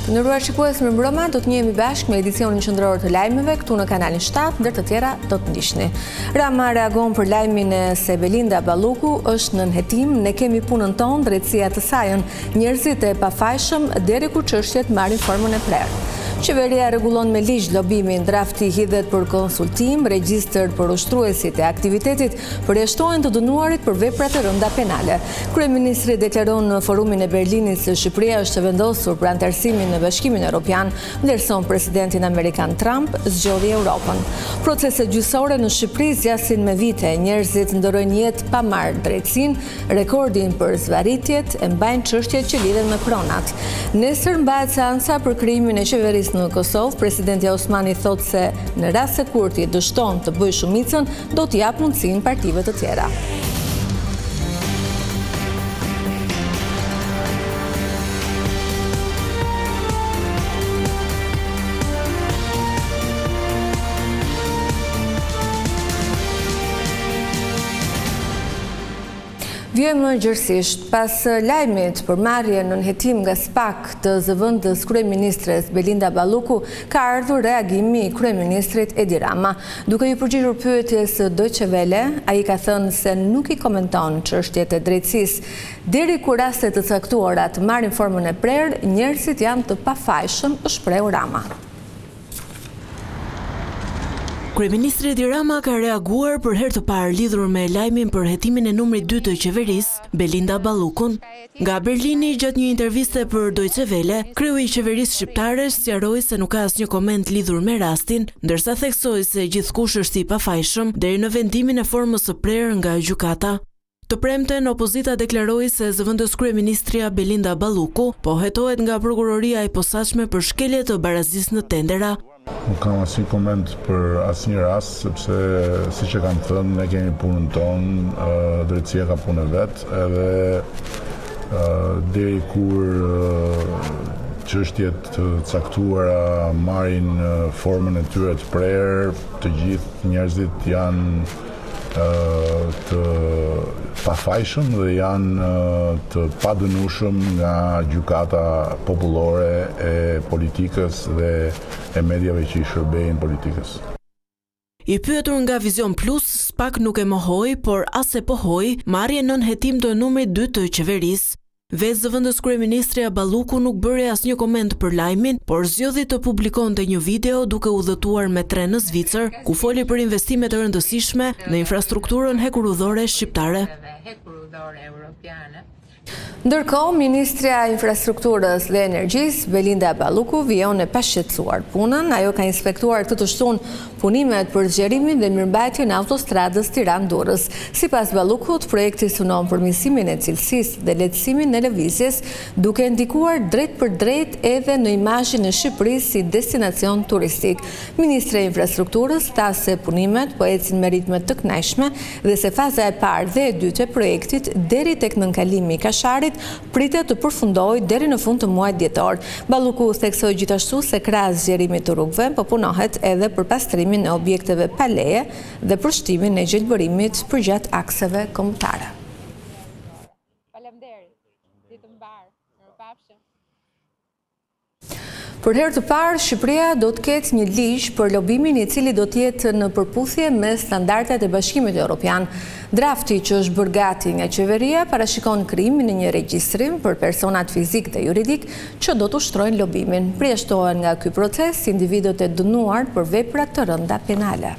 Ndërruar shikues, mirëmbrëma, do të njihemi bashkë me edicionin qendror të lajmeve këtu në kanalin 7, ndër të tjera do të ndiqni. Rama reagon për lajmin se Belinda Balluku është nën hetim, ne kemi punën tonë, drejtësia të sajën, njerëzit e pafajshëm deri kur çështjet marrin formën e prerë. Qeveria rregullon me ligj lobimin, drafti hidhet për konsultim, regjistër për ushtruesit e aktivitetit përjashtojnë të dënuarit për vepra të rënda penale. Kryeministri deklaron në forumin e Berlinit se Shqipëria është vendosur për anëtarësimin në Bashkimin Evropian, ndërsa presidentin amerikan Trump zgjodhi Europën. Proceset gjyqësore në Shqipëri zgjasin me vite, njerëzit ndërrojnë jetë pa marrë drejtësinë, rekordin për zvarritjet e mbajnë çështjet që lidhen me pronat. Nesër mbahet seanca për krijimin e qeverisë në Kosovë. Presidenti Osmani thotë se në rast se Kurti dështon të bëjë shumicën, do t'i jap mundësinë partive të tjera. Vjojmë gjërësisht, pas lajmit për marrje nën hetim nga SPAK të zëvendës kryeministres Belinda Balluku, ka ardhur reagimi i kryeministrit Edi Rama. Duke i përgjigjur pyetjes Deutsche Welle, ai ka thënë se nuk i komenton çështjet e drejtësisë. Deri kur rastet të caktuara të marrin formën e prerë, njerëzit janë të pafajshëm, shpreu Rama. Kryeministri Edi Rama ka reaguar për herë të parë lidhur me lajmin për hetimin e numrit 2 të qeverisë, Belinda Ballukun. Nga Berlini, gjatë një interviste për Deutsche Welle, kreu i qeverisë shqiptare sqaroi se nuk ka asnjë koment lidhur me rastin, ndërsa theksoi se gjithkush është i pafajshëm deri në vendimin e formës së prerë nga gjykata. Të premten, opozita deklaroi se zëvendës kryeministria Belinda Balluku po hetohet nga prokuroria e posaçme për shkelje të barazisë në tendera. Nuk kam asnjë koment për asnjë rast, sepse siç e kam thënë, ne kemi punën tonë, drejtësia ka punën vet, edhe deri kur çështjet të caktuara marrin formën e tyre të prerë, të gjithë njerëzit janë të pafajshëm dhe janë të padënueshëm nga gjykata popullore e politikës dhe e mediave që i shërbejnë politikës. I pyetur nga Vision Plus, SPAK nuk e mohoi, por as e pohoi marrjen nën hetim të numrit 2 të qeverisë. Vetë zëvendës kryeministria Balluku nuk bëri asnjë koment për lajmin, por zgjodhi të publikonte një video duke udhëtuar me tren në Zvicër, ku foli për investime të rëndësishme në infrastrukturën hekurudhore shqiptare. Ndërkohë, Ministrja e Infrastrukturës dhe Energjisë, Belinda Balluku, vijon e pashqetësuar punën. Ajo ka inspektuar këtë të shtunë punimet për zgjerimin dhe mirëmbajtjen e autostradës Tiranë-Durrës. Sipas Ballukut, projekti synon përmirësimin e cilësisë dhe lehtësimin e lëvizjes, duke ndikuar drejt për drejt edhe në imazhin e Shqipërisë si destinacion turistik. Ministri i Infrastrukturës tha se punimet po ecin me ritme të kënaqshme dhe se faza e parë dhe e dytë e projektit deri tek nënkalimi i Kasharit pritet të përfundojë deri në fund të muajit dhjetor. Balluku theksoi gjithashtu se krahas zgjerimit të rrugëve po punohet edhe për pastrimin e objekteve pa leje dhe për shtimin e gjelbërimit përgjatë akseve kombëtare. Për herë të parë, Shqipëria do të ketë një ligj për lobimin i cili do të jetë në përputhje me standardet e Bashkimit Evropian. Drafti që është bërë gati nga qeveria parashikon krijimin e një regjistri për personat fizik dhe juridik që do të ushtrojnë lobimin. Përjashtohen nga ky proces individët e dënuar për vepra të rënda penale.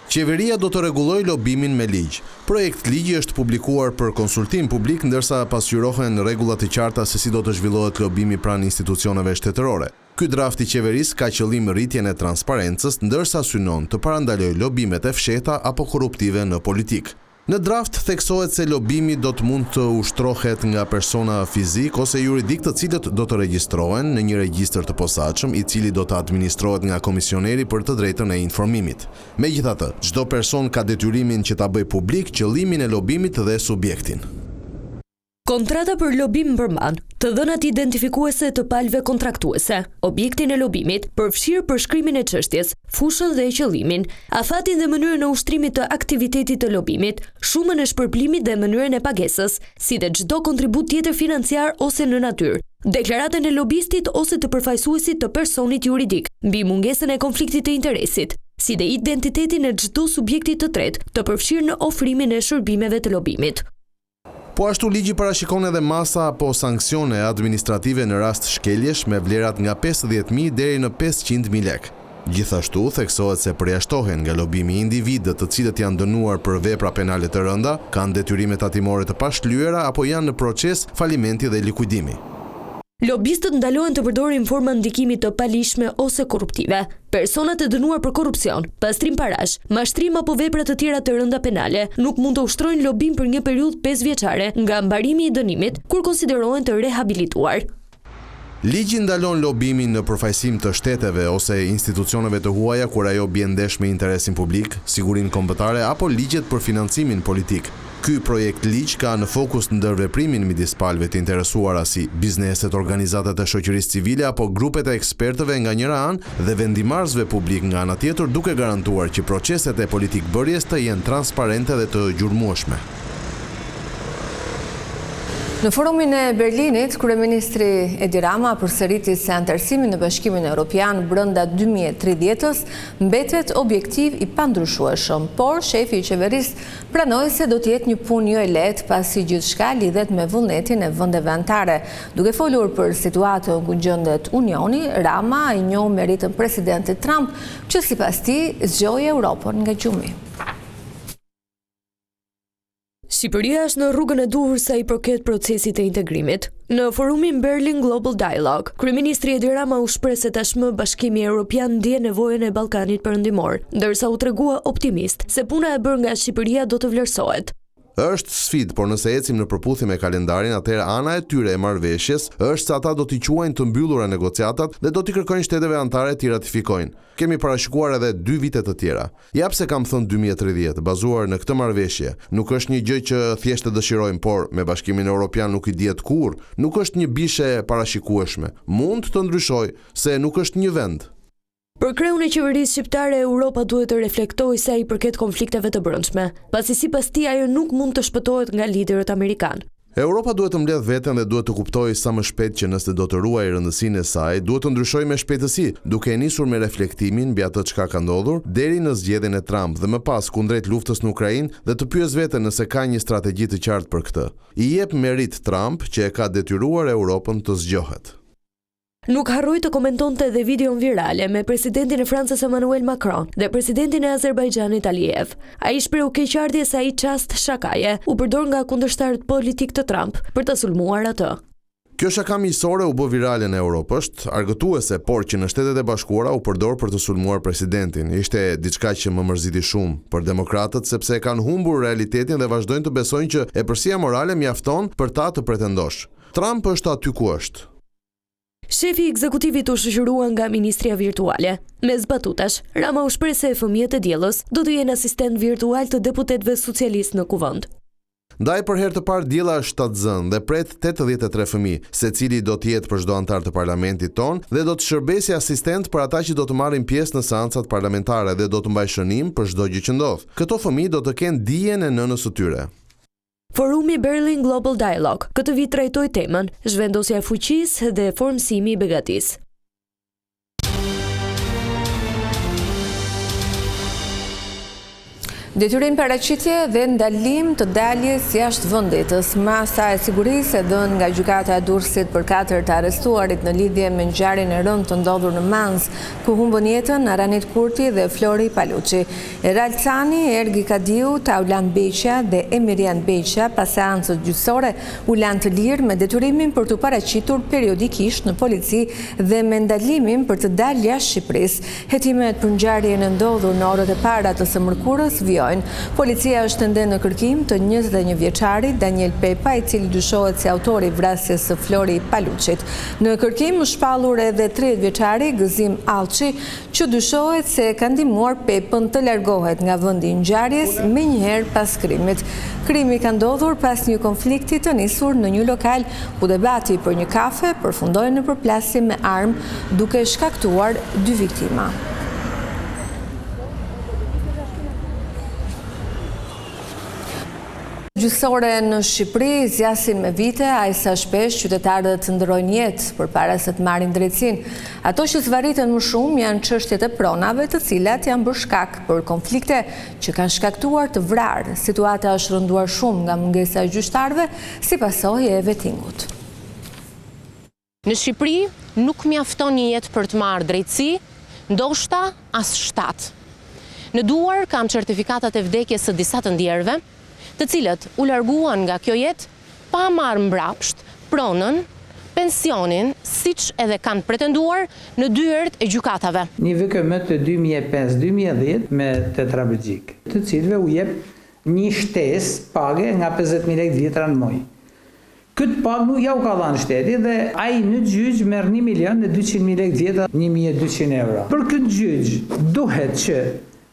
Qeveria do të rregullojë lobimin me ligj. Projekt ligji është publikuar për konsultim publik, ndërsa pasqyrohen rregullat e qarta se si do të zhvillohet lobimi pranë institucioneve shtetërore. Ky draft i qeverisë ka qëllim rritjen e transparencës, ndërsa synon të parandalojë lobimet e fshehta apo korruptive në politikë. Në draft theksohet se lobimi do të mund të ushtrohet nga persona fizik ose juridik të cilët do të regjistrohen në një regjistër të posaçëm i cili do të administrohet nga komisioneri për të drejtën e informimit. Megjithatë, çdo person ka detyrimin që ta bëjë publik qëllimin e lobimit dhe subjektin. Kontrata për lobim përmban të dhënat identifikuese të palëve kontraktuese, objektin e lobimit, përfshirë përshkrimin e çështjes, fushën dhe qëllimin, afatin dhe mënyrën e ushtrimit të aktivitetit të lobimit, shumën e shpërblimit dhe mënyrën e pagesës, si dhe çdo kontribut tjetër financiar ose në natyrë, deklaratën e lobistit ose të përfaqësuesit të personit juridik, mbi mungesën e konfliktit të interesit, si dhe identitetin e çdo subjekti të tretë të përfshirë në ofrimin e shërbimeve të lobimit. Po ashtu ligji parashikon edhe masa apo sanksione administrative në rast shkeljesh me vlerat nga 50.000 deri në 500.000 lekë. Gjithashtu theksohet se përjashtohen nga lobimi individët të cilët janë dënuar për vepra penale të rënda, kanë detyrime tatimore të pashlyera apo janë në proces falimenti dhe likuidimi. Lobistët ndalohen të përdorin forma ndikimit të palishme ose korruptive. Personat e dënuar për korrupsion, pastrim parash, mashtrim apo vepra të tjera të rënda penale nuk mund të ushtrojnë lobim për një periudhë 5 vjeçare nga mbarimi i dënimit kur konsiderohen të rehabilituar. Ligji ndalon lobimin në përfaqësim të shteteve ose institucioneve të huaja kur ajo bie ndesh me interesin publik, sigurinë kombëtare apo ligjet për financimin politik. Ky projekt ligj ka në fokus ndërveprimin midis palëve të interesuara si bizneset, organizatat e shoqërisë civile apo grupet e ekspertëve nga njëra anë dhe vendimarrësve publik nga ana tjetër, duke garantuar që proceset e politikbërjes të jenë transparente dhe të gjurmueshme. Në forumin e Berlinit, Kryeministri Edi Rama përsëriti se antarësimi në Bashkimin Evropian brenda 2030-s mbetet objektiv i pandryshueshëm, por shefi i qeverisë pranoi se do të jetë një punë jo e lehtë pasi gjithçka lidhet me vullnetin e vendeve anëtare. Duke folur për situatën ku gjendet Unioni, Rama i njoh meritën presidentit Trump, që sipas tij zgjoi Europën nga gjumi. Shqipëria është në rrugën e duhur sa i përket procesit të integrimit. Në forumin Berlin Global Dialogue, Kryeministri Edi Rama u shpreh se tashmë Bashkimi Evropian ndjen nevojën e Ballkanit Perëndimor, ndërsa u tregua optimist se puna e bërë nga Shqipëria do të vlerësohet. Është sfidë, por nëse ecim në përputhje me kalendarin, atëherë ana e tyre e marrëveshjes është se ata do t'i quajnë të mbyllura negociatat dhe do t'i kërkojnë shteteve anëtare t'i ratifikojnë. Kemi parashikuar edhe 2 vite të tjera. Ja pse kam thënë 2030, bazuar në këtë marrëveshje. Nuk është një gjë që thjesht e dëshirojmë, por me Bashkimin Evropian nuk i dihet kurrë. Nuk është një bishe parashikueshme. Mund të ndryshojë, se nuk është një vend. Për kreun e qeverisë shqiptare, Europa duhet të reflektojë sa i përket konflikteve të brendshme, pasi sipas tij ajo nuk mund të shpëtohet nga liderët amerikanë. Europa duhet të mbledh veten dhe duhet të kuptojë sa më shpejt që nëse do të ruajë rëndësinë e saj, duhet të ndryshojë me shpejtësi, duke e nisur me reflektimin mbi atë çka ka ndodhur deri në zgjedhjen e Trump dhe më pas kundrejt luftës në Ukrainë dhe të pyes veten nëse ka një strategji të qartë për këtë. I jep merit Trump që e ka detyruar Europën të zgjohet. Nuk harroi të komentonte edhe videon virale me presidentin e Francës Emmanuel Macron dhe presidentin e Azerbajxhanit Aliyev. Ai shprehu keqardhje se ai çast shakaje u përdor nga kundërshtarët politik të Trump për të sulmuar atë. Kjo shaka miqësore u bë virale në Europë, është argëtuese, por që në Shtetet e Bashkuara u përdor për të sulmuar presidentin. Ishte diçka që më mërziti shumë për demokratët sepse kanë humbur realitetin dhe vazhdojnë të besojnë që epërsia morale mjafton për ta të pretendosh. Trump është aty ku është. Shefi i ekzekutivit u shoqërua nga ministria virtuale. Me zbatutash, Rama u shpreh se fëmijët e diellës do të jenë asistent virtual të deputetëve socialistë në kuvend. Ndaj për herë të parë diella është shtatzën dhe pret 83 fëmijë, secili do të jetë për çdo antar të parlamentit ton dhe do të shërbesë asistent për ata që do të marrin pjesë në seancat parlamentare dhe do të mbajë shënim për çdo gjë që ndodh. Këto fëmijë do të kenë dijen e nënës së tyre. Forumi Berlin Global Dialogue këtë vit trajtoi temën zhvendosja e fuqisë dhe formësimi i begatisë. Detyrim paraqitje dhe ndalim të daljes jashtë vendit. Masa e sigurisë e dhënë nga gjykata e Durrësit për 4 të arrestuarit në lidhje me ngjarjen e rëndë të ndodhur në Mans, ku humbën jetën Aranit Kurti dhe Flori Paluçi. Eral Cani, Ergi Kadiu, Taulan Beqa dhe Emirian Beqa pas seancës gjyqësore u lanë të lirë me detyrimin për të paraqitur periodikisht në polici dhe me ndalimin për të dalë jashtë Shqipërisë. Hetimet për ngjarjen e ndodhur në orët e para të së mërkurës vijojnë. kalojnë. Policia është ende në kërkim të 21 vjeçarit Daniel Pepa, i cili dyshohet si autori i vrasjes së Flori Paluçit. Në kërkim shpallur edhe 30 vjeçari Gëzim Allçi, që dyshohet se ka ndihmuar Pepën të largohet nga vendi i ngjarjes menjëherë pas krimit. Krimi ka ndodhur pas një konflikti të nisur në një lokal ku debati për një kafe përfundoi në përplasje me armë, duke shkaktuar 2 viktima. Gjyqësore në Shqipëri zgjasin me vite aq sa shpesh qytetarët ndrojnë jetë përpara se të marrin drejtësinë. Ato që zvariten më shumë janë çështjet e pronave, të cilat janë bërë shkak për konflikte që kanë shkaktuar të vrarë. Situata është rënduar shumë nga mungesa e gjyqtarëve si pasojë e vettingut. Në Shqipëri nuk mjafton një jetë për të marrë drejtësi, ndoshta as 7. Në duar kam certifikatat e vdekjes së disa të ndjerëve, të cilët u larguan nga kjo jetë pa marrë mbrapsht pronën, pensionin, siç edhe kanë pretenduar në dyert e gjykatave. Një VKM të 2005-2010 me tetraplegjik, të cilëve u jep një shtesë page nga 50.000 lekë vjetra në muaj. Këtë pagë nuk ja u ka dhënë shteti dhe ai në gjyq merr 1.200.000 lekë vjetra, 1.200 euro. Për këtë gjyq duhet që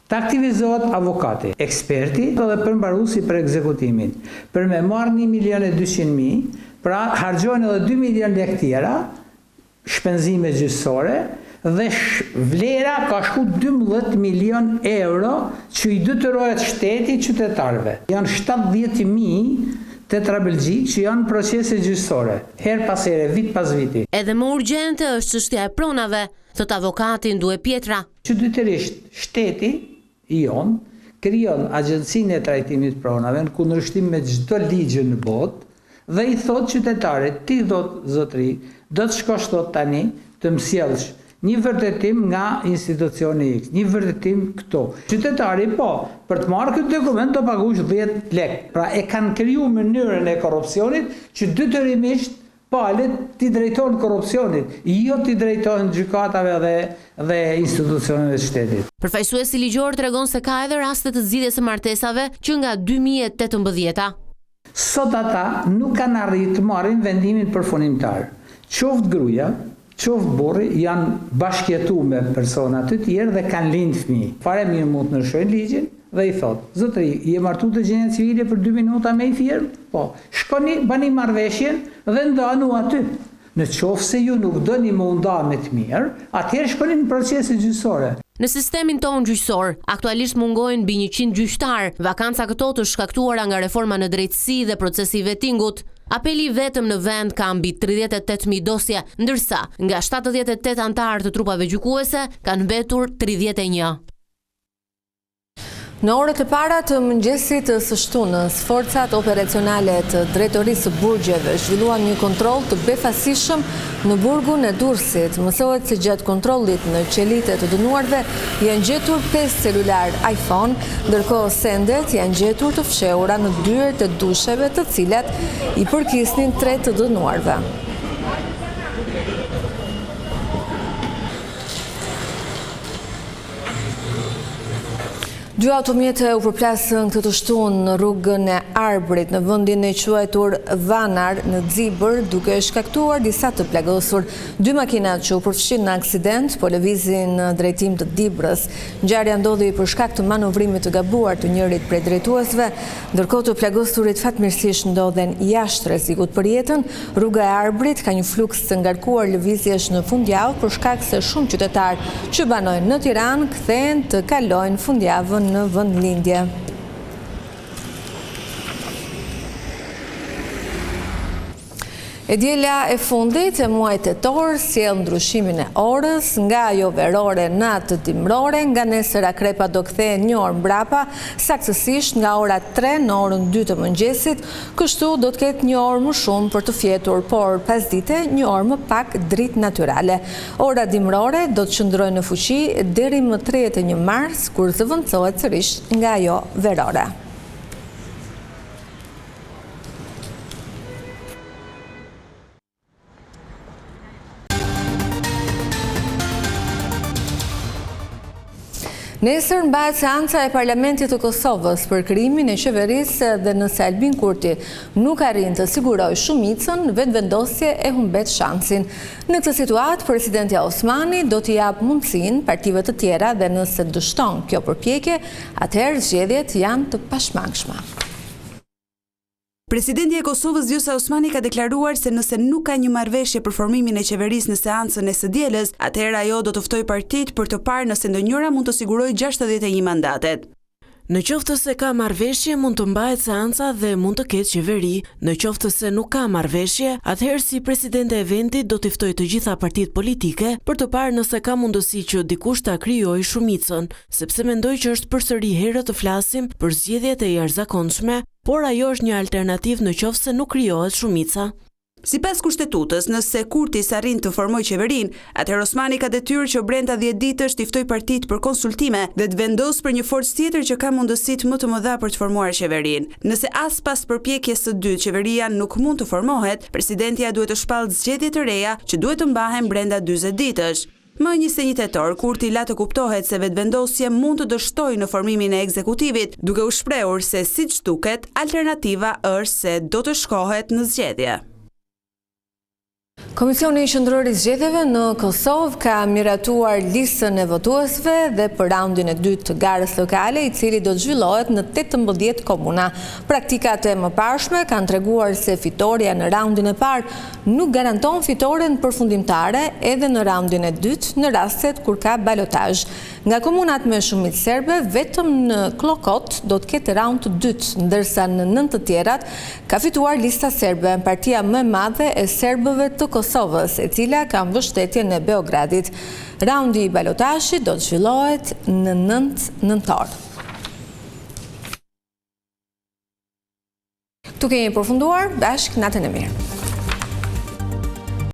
të aktivizohet avokati, eksperti dhe përmbaruesi për ekzekutimin. Për me marrë 1.200.000, pra harxojnë edhe 2 milion lekë tjera, shpenzime gjyqësore, dhe vlera ka shku 12 milion euro që i detyrohet shteti qytetarëve. Janë 70.000 tetraplegjik që janë procese gjyqësore, her pas here, vit pas viti. Edhe më urgjente është çështja e pronave, thot avokati Ndue Pietra. Çuditërisht shteti i jon krijon agjencinë e trajtimit pronave në kundërshtim me çdo ligj në botë dhe i thot qytetarit, ti zotëri, do të shkosh thot tani të më sjellsh një vërtetim nga institucioni X, një vërtetim këto. Qytetari po, për të marrë këtë dokument do paguash 10 lekë. Pra e kanë kriju mënyrën e korrupsionit që detyrimisht palët ti drejtojnë korrupsionit, jo ti drejtojnë gjykatave dhe institucioneve të shtetit. Përfaqësuesi ligjor tregon se ka edhe raste të zgjidhjes së martesave që nga 2018-a. Sot ata nuk kanë arritur të marrin vendimin përfundimtar. Qoftë gruaja, qoftë burri janë bashkëjetuar me persona të tjerë dhe kanë lindë fëmijë. Fare mirë mund të ndryshojnë ligjin dhe i thot, zotëri, je martu të gjenja civile për 2 minuta me i firmë? Po, shkoni, bani marrëveshjen dhe ndanu aty. Në qoftë se ju nuk doni më nda me të mirë, atëherë shkoni në procese gjyqësore. Në sistemin tonë gjyqësor, aktualisht mungojnë mbi 100 gjyqtar, vakanca këto të shkaktuara nga reforma në drejtësi dhe procesi i vettingut. Apeli vetëm në vend ka mbi 38.000 dosje, ndërsa nga 78 antarë të trupave gjykuese kanë mbetur 31. Në orët e para të mëngjesit së shtunës, forcat operacionale të drejtorisë së burgjeve zhvilluan një kontroll të befasishëm në burgun e Durrësit. Mësohet se gjatë kontrollit në qelitë të dënuarve janë gjetur 5 celular iPhone, ndërkohë sendet janë gjetur të fshehura në dyert e dusheve, të cilat i përkisnin 3 të dënuarve. Dy automjete u përplasën këtë të shtunë në rrugën e Arbrit në vendin e quajtur Vanar në Dzibër, duke shkaktuar disa të plagosur. 2 makinat që u përfshin në aksident po lëvizin në drejtim të Dibrës. Ngjarja ndodhi për shkak të manovrimit të gabuar të njërit prej drejtuesve, ndërkohë të plagosurit fatmirësisht ndodhen jashtë rrezikut për jetën. Rruga e Arbrit ka një fluks të ngarkuar lëvizjesh në fundjavë për shkak se shumë qytetarë që banojnë në Tiranë kthehen të kalojnë fundjavën në vendlindje. E diela e fundit e muajit tetor sjell ndryshimin e orës nga ajo verore në atë dimrore, nga nesër Akrepa do kthehen 1 orë mbrapa, saktësisht nga ora 3 në orën 2 të mëngjesit, kështu do të ketë 1 orë më shumë për të fjetur, por pasdite 1 orë më pak dritë natyrale. Ora dimrore do të qëndrojë në fuqi deri më 31 mars, kur zëvendësohet sërish nga ajo verore. Nesër mbahet seanca e Parlamentit të Kosovës për krimin e qeverisë dhe nëse Albin Kurti nuk arrin të sigurojë shumicën, vetëvendosje e humbet shansin. Në këtë situatë, presidenti Osmani do t'i jap mundësinë partive të tjera dhe nëse dështon kjo përpjekje, atëherë zgjedhjet janë të pashmangshme. Presidenti e Kosovës Vjosa Osmani ka deklaruar se nëse nuk ka një marrëveshje për formimin e qeverisë në seancën e së dielës, atëherë ajo do të ftojë partitë për të parë nëse ndonjëra mund të sigurojë 61 mandatet. Në qoftë se ka marrëveshje, mund të mbahet seanca dhe mund të ketë qeveri. Në qoftë se nuk ka marrëveshje, atëherë si presidente e vendit do t'i ftojë të gjitha partitë politike për të parë nëse ka mundësi që dikush ta krijojë shumicën, sepse mendoj që është përsëri herë të flasim për zgjedhjet e jashtëzakonshme, por ajo është një alternativë në qoftë se nuk krijohet shumica. Sipas kushtetutës, nëse Kurti s'arrin të formojë qeverinë, atëherë Osmani ka detyrë që brenda 10 ditësh t'i ftojë partitë për konsultime dhe të vendosë për një forcë tjetër që ka mundësitë më të mëdha për të formuar qeverinë. Nëse as pas përpjekjes së dytë qeveria nuk mund të formohet, presidentia duhet të shpallë zgjedhje të reja që duhet të mbahen brenda 40 ditësh. Më 21 tetor, Kurti la të kuptohet se vetëvendosje mund të dështojë në formimin e ekzekutivit, duke u shprehur se siç duket, alternativa është se do të shkohet në zgjedhje. Komisioni Qendror i Zgjedhjeve në Kosovë ka miratuar listën e votuesve dhe për raundin e dytë të garës lokale, i cili do të zhvillohet në 18 komuna. Praktikat e mëparshme kanë treguar se fitoria në raundin e parë nuk garanton fitoren përfundimtare edhe në raundin e dytë në rastet kur ka balotazh. Nga komunat me shumicë serbe, vetëm në Klokot do të ketë raund të dytë, ndërsa në 9 të tjerat ka fituar lista serbe, partia më e madhe e serbëve të Kosovës, e cila ka mbështetjen e Beogradit. Raundi i balotazhit do të zhvillohet në 9 nëntor. Tu kemi përfunduar, bashkë natën e mirë.